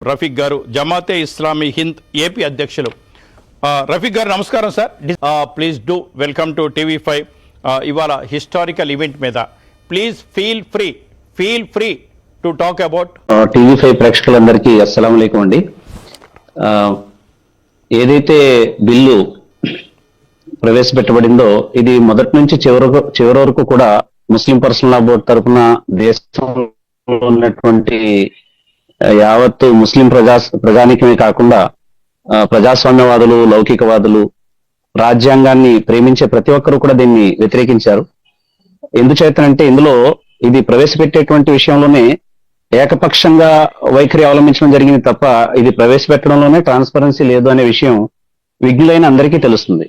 రఫీక్ గారు జమాతే ఇస్లామీ హింద్ ఏపీ అధ్యక్షులు. రఫీక్ గారు నమస్కారం sir. Please do welcome to TV5. ఇవాళ హిస్టారికల్ ఈవెంట్ మీద please feel free to talk about. TV5 ప్రేక్షకులందరికీ అస్సలాము అలైకుం అండి. ఏదైతే బిల్లు ప్రవేశపెట్టబడిందో ఇది మొదటి నుంచి చివరి వరకు కూడా ముస్లిం పర్సనల్ లా బోర్డు తరఫున దేశంలో ఉన్నటువంటి యావత్తు ముస్లిం ప్రజానీకమే కాకుండా ప్రజాస్వామ్యవాదులు, లౌకికవాదులు, రాజ్యాంగాన్ని ప్రేమించే ప్రతి ఒక్కరూ కూడా దీన్ని వ్యతిరేకించారు. ఎందుచేతనంటే ఇందులో ఇది ప్రవేశపెట్టేటువంటి విషయంలోనే ఏకపక్షంగా వైఖరి అవలంబించడం జరిగింది తప్ప ఇది ప్రవేశపెట్టడంలోనే ట్రాన్స్పరెన్సీ లేదు అనే విషయం విజ్ఞులైన అందరికీ తెలుస్తుంది.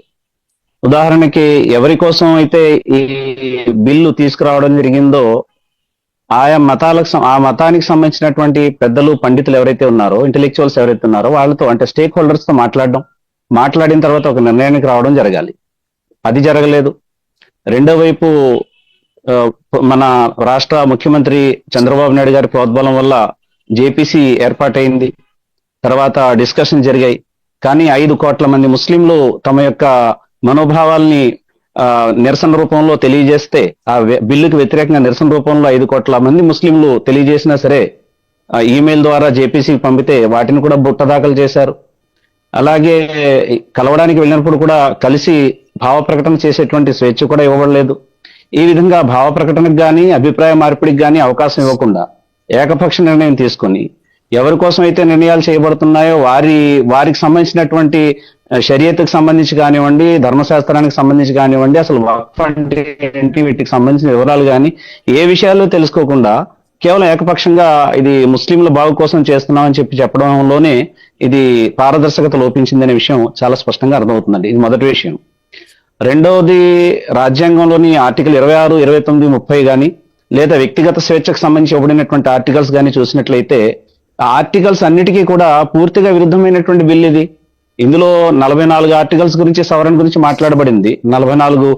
ఉదాహరణకి ఎవరి కోసం అయితే ఈ బిల్లు తీసుకురావడం జరిగిందో ఆయా ఆ మతానికి సంబంధించినటువంటి పెద్దలు, పండితులు ఎవరైతే ఉన్నారో, ఇంటెలెక్చువల్స్ ఎవరైతే ఉన్నారో వాళ్ళతో, అంటే స్టేక్ హోల్డర్స్ తో మాట్లాడిన తర్వాత ఒక నిర్ణయానికి రావడం జరగాలి. అది జరగలేదు. రెండో వైపు మన రాష్ట్ర ముఖ్యమంత్రి చంద్రబాబు నాయుడు గారి ప్రోద్బలం వల్ల జేపీసీ ఏర్పాటైంది. తర్వాత డిస్కషన్ జరిగాయి. కానీ 5 కోట్ల మంది ముస్లింలు తమ యొక్క మనోభావాల్ని నిరసన రూపంలో తెలియజేస్తే, ఆ బిల్లుకి వ్యతిరేకంగా నిరసన రూపంలో 5 కోట్ల మంది ముస్లింలు తెలియజేసినా సరే ఈమెయిల్ ద్వారా జేపీసీకి పంపితే వాటిని కూడా బుట్టదాఖలు చేశారు. అలాగే కలవడానికి వెళ్ళినప్పుడు కూడా కలిసి భావ ప్రకటన చేసేటువంటి స్వేచ్ఛ కూడా ఇవ్వబడలేదు. ఈ విధంగా భావ ప్రకటనకు కానీ అభిప్రాయ మార్పిడికి కానీ అవకాశం ఇవ్వకుండా ఏకపక్ష నిర్ణయం తీసుకొని ఎవరి కోసం అయితే నిర్ణయాలు చేయబడుతున్నాయో వారికి సంబంధించినటువంటి షరియత్కి సంబంధించి కానివ్వండి, ధర్మశాస్త్రానికి సంబంధించి కానివ్వండి, అసలు వక్ఫ్ అంటే ఏంటి, వీటికి సంబంధించిన వివరాలు కానీ ఏ విషయాలు తెలుసుకోకుండా కేవలం ఏకపక్షంగా ఇది ముస్లింల బాగు కోసం చేస్తున్నామని చెప్పడంలోనే ఇది పారదర్శకత లోపించిందనే విషయం చాలా స్పష్టంగా అర్థమవుతుందండి. ఇది మొదటి విషయం. రెండవది, రాజ్యాంగంలోని ఆర్టికల్ 26, 29, 30 కానీ లేదా వ్యక్తిగత స్వేచ్ఛకు సంబంధించి ఇవ్వబడినటువంటి ఆర్టికల్స్ కానీ చూసినట్లయితే ఆ ఆర్టికల్స్ అన్నిటికీ కూడా పూర్తిగా విరుద్ధమైనటువంటి బిల్ ఇది. ఇందులో 44 ఆర్టికల్స్ గురించి, సవరణ గురించి మాట్లాడబడింది. 44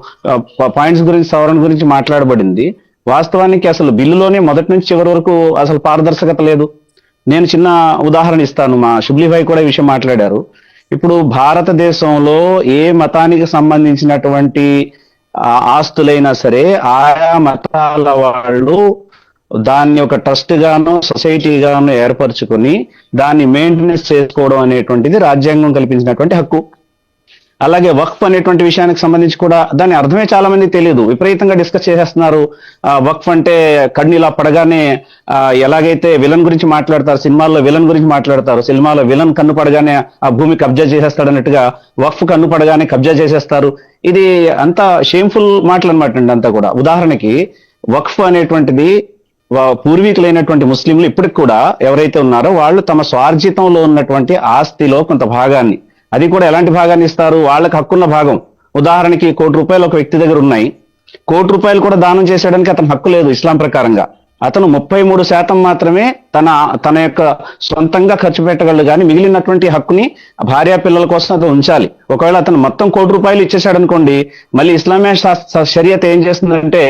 పాయింట్స్ గురించి, సవరణ గురించి మాట్లాడబడింది. వాస్తవానికి అసలు బిల్లులోనే మొదటి నుంచి చివరి వరకు అసలు పారదర్శకత లేదు. నేను చిన్న ఉదాహరణ ఇస్తాను. మా షుబ్లీ భాయ్ కూడా ఈ విషయం మాట్లాడారు. ఇప్పుడు భారతదేశంలో ఏ మతానికి సంబంధించినటువంటి ఆస్తులైనా సరే ఆయా మతాల వాళ్ళు దాన్ని ఒక ట్రస్ట్ గాను, సొసైటీ గాను ఏర్పరచుకుని దాన్ని మెయింటెనెన్స్ చేసుకోవడం అనేటువంటిది రాజ్యాంగం కల్పించినటువంటి హక్కు. అలాగే వక్ఫ్ అనేటువంటి విషయానికి సంబంధించి కూడా దాని అర్థమే చాలా మంది తెలియదు. విపరీతంగా డిస్కస్ చేసేస్తున్నారు. వక్ఫ్ అంటే కన్ను ఇలా పడగానే ఎలాగైతే విలన్ గురించి మాట్లాడతారు, సినిమాల్లో విలన్ గురించి మాట్లాడతారు, సినిమాలో విలన్ కన్ను పడగానే ఆ భూమి కబ్జా చేసేస్తాడు అన్నట్టుగా వక్ఫ్ కన్ను పడగానే కబ్జా చేసేస్తారు. ఇది అంతా షేమ్ఫుల్ మాటలు అనమాట అండి అంతా కూడా. ఉదాహరణకి వక్ఫ్ అనేటువంటిది పూర్వీకులైనటువంటి ముస్లింలు ఇప్పటికి కూడా ఎవరైతే ఉన్నారో వాళ్ళు తమ స్వార్జితంలో ఉన్నటువంటి ఆస్తిలో కొంత భాగాన్ని, అది కూడా ఎలాంటి భాగాన్ని ఇస్తారు, వాళ్ళకి హక్కున్న భాగం. ఉదాహరణకి 1 కోటి రూపాయలు ఒక వ్యక్తి దగ్గర ఉన్నాయి. 1 కోటి రూపాయలు కూడా దానం చేసేయడానికి అతను హక్కు లేదు ఇస్లాం ప్రకారంగా. అతను 33% మాత్రమే తన యొక్క సొంతంగా ఖర్చు పెట్టగలడు. కానీ మిగిలినటువంటి హక్కుని భార్యా పిల్లల కోసం అతను ఉంచాలి. ఒకవేళ అతను మొత్తం 1 కోటి రూపాయలు ఇచ్చేసాడు అనుకోండి, మళ్ళీ ఇస్లామియా షరియత్ ఏం చేస్తుందంటే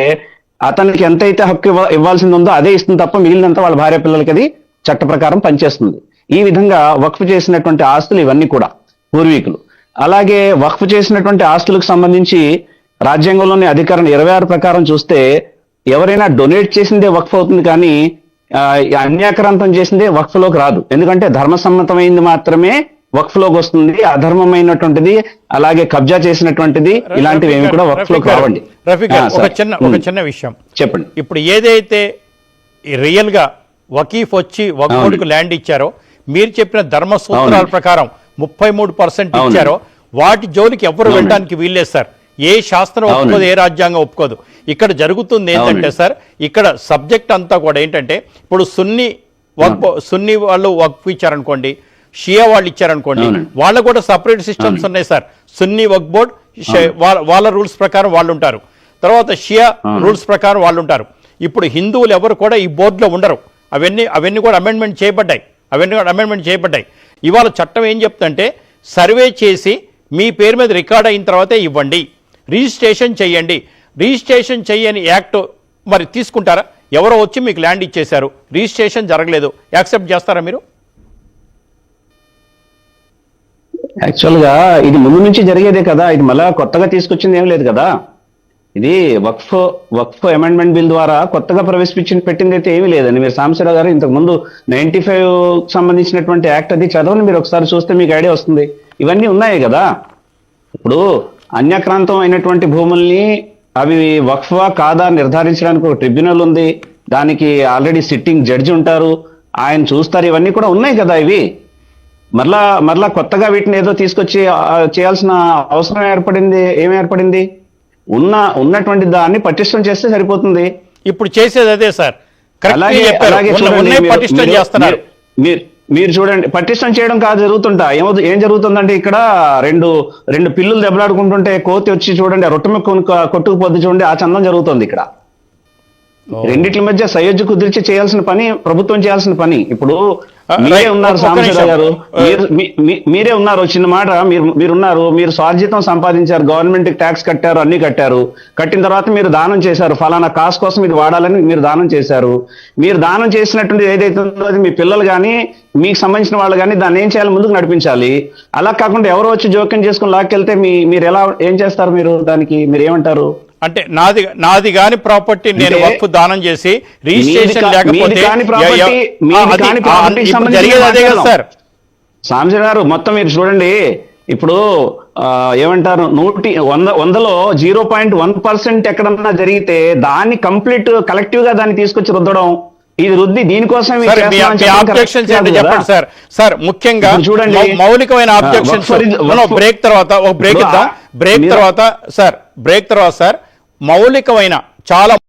అతనికి ఎంతైతే హక్కు ఇవ్వాల్సింది ఉందో అదే ఇస్తుంది తప్ప మిగిలినంత వాళ్ళ భార్య పిల్లలకి అది చట్ట ప్రకారం పనిచేస్తుంది. ఈ విధంగా వక్ఫ్ చేసినటువంటి ఆస్తులు ఇవన్నీ కూడా పూర్వీకులు. అలాగే వక్ఫ్ చేసినటువంటి ఆస్తులకు సంబంధించి రాజ్యాంగంలోని అధికరణ 26 ప్రకారం చూస్తే ఎవరైనా డొనేట్ చేసిందే వక్ఫ్ అవుతుంది, కానీ అన్యాక్రాంతం చేసిందే వక్ఫ్ లోకి రాదు. ఎందుకంటే ధర్మసమ్మతమైంది మాత్రమే వక్ఫ్ లోకి వస్తుంది. అధర్మమైనటువంటిది, అలాగే కబ్జా చేసినటువంటిది, ఇలాంటివి ఏమి కూడా వక్ఫ్ లోకి రావండి. ఒక చిన్న విషయం చెప్పండి. ఇప్పుడు ఏదైతే రియల్ గా వకీఫ్ వచ్చి వక్ఫ్ ల్యాండ్ ఇచ్చారో, మీరు చెప్పిన ధర్మ సూత్రాల ప్రకారం 33% ఇచ్చారో, వాటి జోలికి ఎవరు వెళ్ళడానికి వీల్లేదు సార్. ఏ శాస్త్రం ఒప్పుకోదు, ఏ రాజ్యాంగం ఒప్పుకోదు. ఇక్కడ జరుగుతుంది ఏంటంటే సార్, ఇక్కడ సబ్జెక్ట్ అంతా కూడా ఏంటంటే, ఇప్పుడు సున్నీ వాళ్ళు వక్ఫ్ ఇచ్చారనుకోండి, షియా వాళ్ళు ఇచ్చారనుకోండి, వాళ్ళకు కూడా సపరేట్ సిస్టమ్స్ ఉన్నాయి సార్. సున్నీ వక్ఫ్ బోర్డ్ వాళ్ళ రూల్స్ ప్రకారం వాళ్ళు ఉంటారు, తర్వాత షియా రూల్స్ ప్రకారం వాళ్ళు ఉంటారు. ఇప్పుడు హిందువులు ఎవరు కూడా ఈ బోర్డులో ఉండరు. అవన్నీ కూడా అమెండ్మెంట్ చేయబడ్డాయి. ఇవాళ చట్టం ఏం చెప్తుందంటే, సర్వే చేసి మీ పేరు మీద రికార్డ్ అయిన తర్వాతే ఇవ్వండి, రిజిస్ట్రేషన్ చెయ్యండి. రిజిస్ట్రేషన్ చెయ్యని యాక్ట్ మరి తీసుకుంటారా? ఎవరో వచ్చి మీకు ల్యాండ్ ఇచ్చేశారు, రిజిస్ట్రేషన్ జరగలేదు, యాక్సెప్ట్ చేస్తారా మీరు? యాక్చువల్ గా ఇది ముందు నుంచి జరిగేదే కదా, ఇది మళ్ళా కొత్తగా తీసుకొచ్చింది ఏం లేదు కదా. ఇది వక్ఫ్ అమెండ్మెంట్ బిల్ ద్వారా కొత్తగా పెట్టింది అయితే ఏమీ లేదండి. మీరు సాంబశివరావు గారు ఇంతకు ముందు 95 సంబంధించినటువంటి యాక్ట్ అది చదవని, మీరు ఒకసారి చూస్తే మీకు ఐడియా వస్తుంది. ఇవన్నీ ఉన్నాయి కదా. ఇప్పుడు అన్యాక్రాంతం అయినటువంటి భూముల్ని అవి వక్ఫా కాదా నిర్ధారించడానికి ఒక ట్రిబ్యునల్ ఉంది, దానికి ఆల్రెడీ సిట్టింగ్ జడ్జి ఉంటారు, ఆయన చూస్తారు. ఇవన్నీ కూడా ఉన్నాయి కదా. ఇవి మరలా కొత్తగా వీటిని ఏదో తీసుకొచ్చి చేయాల్సిన అవసరం ఏమి ఏర్పడింది? ఉన్నటువంటి దాన్ని పటిష్టం చేస్తే సరిపోతుంది. ఇప్పుడు చేసేది అదే సార్. అలాగే చూడండి, మీరు చూడండి, పటిష్టం చేయడం కాదు జరుగుతుంటా. ఏం జరుగుతుందంటే ఇక్కడ రెండు పిల్లులు దెబ్బలాడుకుంటుంటే కోతి వచ్చి చూడండి, ఆ రొట్టె కొట్టుకుపోద్ది చూడండి, ఆ చందం జరుగుతుంది ఇక్కడ. రెండిట్ల మధ్య సయోధ్య కుదిర్చి చేయాల్సిన పని ప్రభుత్వం చేయాల్సిన పని. ఇప్పుడు మీరే ఉన్నారు సాంబశివరావు గారు, మీరే ఉన్నారు. చిన్న మాట, మీరున్నారు, మీరు స్వార్జితం సంపాదించారు, గవర్నమెంట్ కి ట్యాక్స్ కట్టారు, అన్ని కట్టారు. కట్టిన తర్వాత మీరు దానం చేశారు, ఫలానా కాస్ కోసం ఇది వాడాలని మీరు దానం చేశారు. మీరు దానం చేసినటువంటి ఏదైతే ఉందో అది మీ పిల్లలు కానీ మీకు సంబంధించిన వాళ్ళు కానీ దాన్ని ఏం చేయాలి, ముందుకు నడిపించాలి. అలా కాకుండా ఎవరో వచ్చి జోక్యం చేసుకుని లాక్కెళ్తే మీరు ఎలా ఏం చేస్తారు? దానికి మీరు ఏమంటారు? అంటే నాది కాని ప్రాపర్టీ నేను వక్ఫ్ దానం చేసి రిజిస్ట్రేషన్ లేకపోతే జరిగేది అదే కదా సార్. సాంబశివరావు గారు మొత్తం మీరు చూడండి, ఇప్పుడు ఏమంటారు, 100లో 0.1% ఎక్కడన్నా జరిగితే దాన్ని కంప్లీట్ కలెక్టివ్ గా దాన్ని తీసుకొచ్చి రుద్దడం, ఇది రుద్ది దీనికోసం చెప్పండి సార్. సార్ ముఖ్యంగా చూడండి, మౌలికమైన ఆబ్జెక్షన్స్ బ్రేక్ తర్వాత సార్ మౌలికమైన చాలా